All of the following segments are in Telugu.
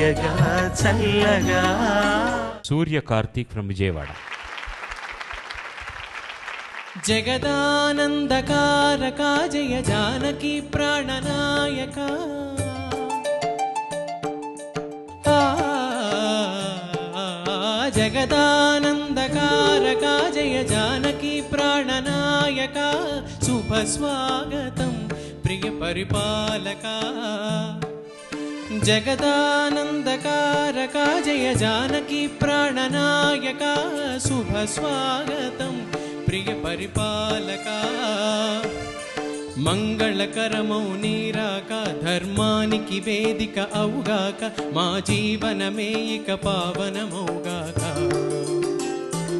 తీయగా చల్లగా. సూర్య కార్తీక్ ఫ్రమ్ విజయవాడ. జగదానందకారక జయ జానకి ప్రాణనాయక. జగదానందకారక జయ జానకి ప్రాణనాయక. శుభ స్వాగతం ప్రియ పరిపాలక. జగదానందకారక జయ జానకి ప్రాణనాయక. శుభ స్వాగతం ప్రియ పరిపాలక. మంగళకరమౌ నీరాక ధర్మానికి వేదిక అవుగాక. మా జీవనమే ఇక పావనమౌగాక.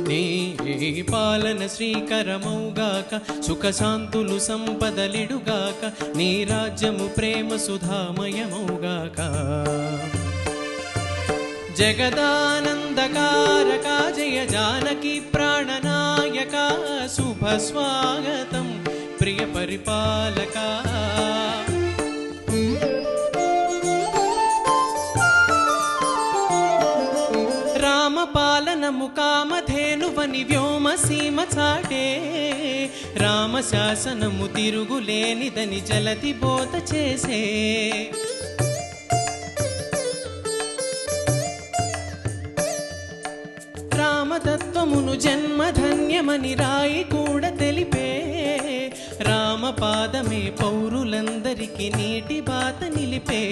నీ పాలన శ్రీకరమౌగాక. సుఖశాంతులు సంపదలిడుగాక. నీ రాజ్యము ప్రేమ సుధామయమౌగాక. జగదానందకారక జయ జానకి ప్రాణనాయక. శుభ స్వాగతం ప్రియ పరిపాలక. రామపాలనము కామధేనువని వ్యోమసీమ చాటే. రామశాసనము తిరుగులేనిదని జలతి బోధ చేసే. రామతత్వమును జన్మధన్యమని రాయి కూడా తెలిపే. రామపాదమే పౌరులందరికీ నీటి బాత నిలిపే.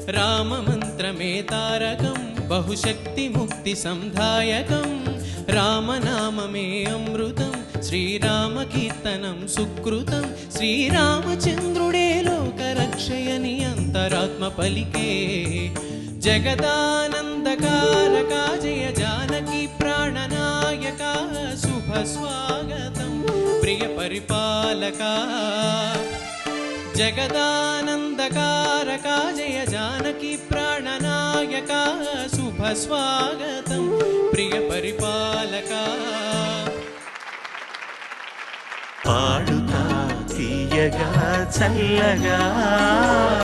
రామమంత్రమే తారకం బహుశక్తి ముక్తి సంధాయకం. రామనామమే అమృతం శ్రీరామ కీర్తనం సుకృతం. శ్రీరామచంద్రుడే లోకరక్షయని అంతరాత్మ పలికే. జగదానందకారక జయ జానకి ప్రాణనాయక. శుభ స్వాగతం ప్రియ పరిపాలక. జగదానందకారక జయ జానకి ప్రాణనాయక. శుభ స్వాగతం ప్రియ పరిపాలక. పాడుతా తీయగా చల్లగా.